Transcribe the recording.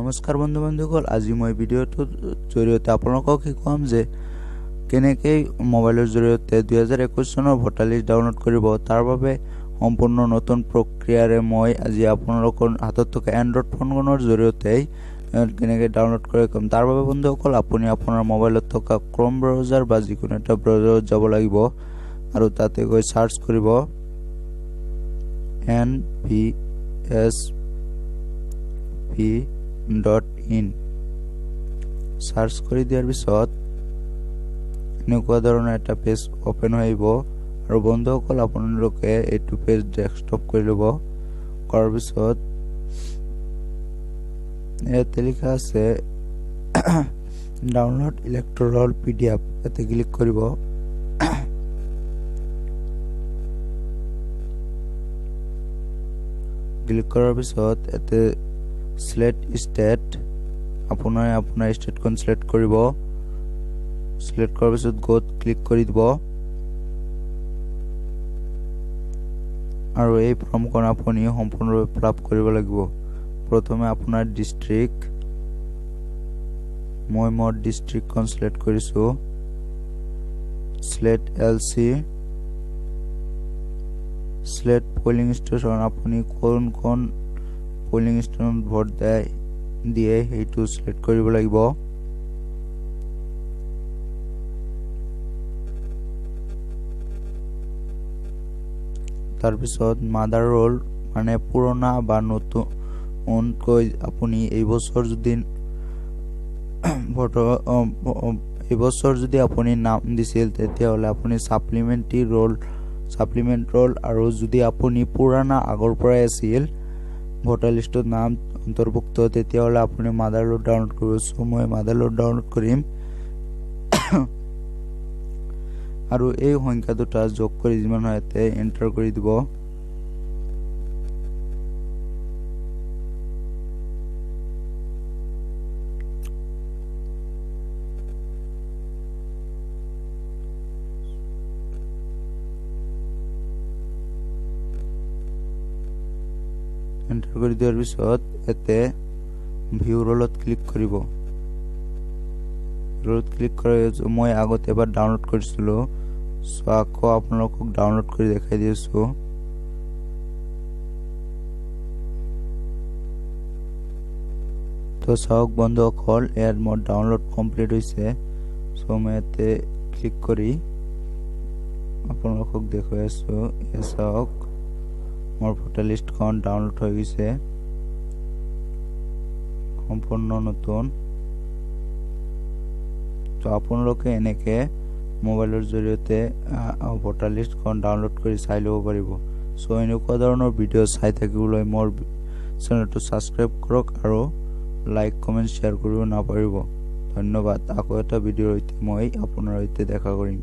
নমস্কাৰ বন্ধু বান্ধৱীসকল, আজি মই ভিডিঅ'টোৰ জৰিয়তে আপোনালোকক শিকাম যে কেনেকৈ মোবাইলৰ জৰিয়তে 2021 চনৰ ভোটাৰ লিষ্ট ডাউনলোড কৰিব। তাৰ বাবে সম্পূৰ্ণ নতুন প্ৰক্ৰিয়াৰে মই আজি আপোনালোকৰ হাতত থকা এণ্ড্ৰইড ফোনখনৰ জৰিয়তে কেনেকৈ ডাউনলোড কৰে কম। তাৰ বাবে বন্ধুসকল আপুনি আপোনাৰ মোবাইলত থকা ক্ৰম ব্ৰাউজাৰ বা যিকোনো এটা ব্ৰাউজাৰত যাব লাগিব আৰু তাতে গৈ সাৰ্চ কৰিব npsp.in সাৰ্চ কৰি দিয়াৰ পিছত এনেকুৱা ধৰণৰ এটা পেজ ওপেন হ'ব আৰু বন্ধুসকল আপোনালোকে এইটো পেজ ডেস্কটপ কৰি ল'ব। কৰাৰ পিছত ইয়াতে লিখা আছে ডাউনলোড ইলেক্ট্ৰল PDF, ইয়াতে ক্লিক কৰিব। ক্লিক কৰাৰ পিছত ইয়াতে সিলেক্ট স্টেট, আপোনাৰ স্টেটখন সিলেক্ট কৰিব। সিলেক্ট কৰাৰ পিছত গোত ক্লিক কৰি দিব আৰু এই ফৰ্মখন আপুনি সম্পূৰ্ণৰূপে ফিল কৰিব লাগিব। প্ৰথমে আপোনাৰ ডিস্ট্ৰিক্ট, মই মোৰ ডিস্ট্ৰিক্টখন সিলেক্ট কৰিছো। Select LC, select polling station, আপুনি কোন পোলিং ষ্টেচনত ভোট দিয়ে সেইটো সিলেক্ট কৰিব লাগিব। তাৰপিছত মাদাৰ ৰোল মানে পুৰণা বা নতুনকৈ আপুনি এই বছৰ যদি আপুনি নাম দিছিল তেতিয়াহ'লে আপুনি সাপ্লিমেন্ট ৰোল আৰু যদি আপুনি পুৰণা আগৰ পৰাই আছিল ভোটাৰ লিষ্টত নাম অন্তৰ্ভুক্ত তেতিয়াহ'লে আপুনি মাদাৰ ৰোল ডাউনলোড কৰিব। সো মই মাদাৰ ৰোল ডাউনলোড কৰিম আৰু এই সংখ্যা দুটা যোগ কৰি যিমান হয় তাতে এন্টাৰ কৰি দিব। এন্টাৰ কৰি দিয়াৰ পিছত এতে ভিউ ৰোলত ক্লিক কৰিব। ৰোলত ক্লিক কৰি মই আগতে এবাৰ ডাউনলোড কৰিছিলো, সো আকৌ আপোনালোকক ডাউনলোড কৰি দেখাই দিছো। তো চাওক বন্ধুসকল, ইয়াৰ মোৰ ডাউনলোড কমপ্লিট হৈছে। সো মই এতে ক্লিক কৰি আপোনালোকক দেখাই আছো। এই চাওক মোৰ ভোটাৰ লিষ্টখন ডাউনলোড হৈ গৈছে, সম্পূৰ্ণ নতুন। তো আপোনালোকে এনেকে মোবাইলৰ জৰিয়তে ভোটাৰ লিষ্টখন ডাউনলোড কৰি চাই ল'ব পাৰিব। সো এনেকুৱা ধৰণৰ ভিডিঅ' চাই থাকিবলৈ মোৰ চেনেলটো সাবস্ক্ৰাইব কৰক আৰু লাইক কমেন্ট শ্বেয়াৰ কৰিব নাপাহৰিব। ধন্যবাদ। আকৌ এটা ভিডিঅ'ৰ সৈতে মই আপোনাৰ সৈতে দেখা কৰিম।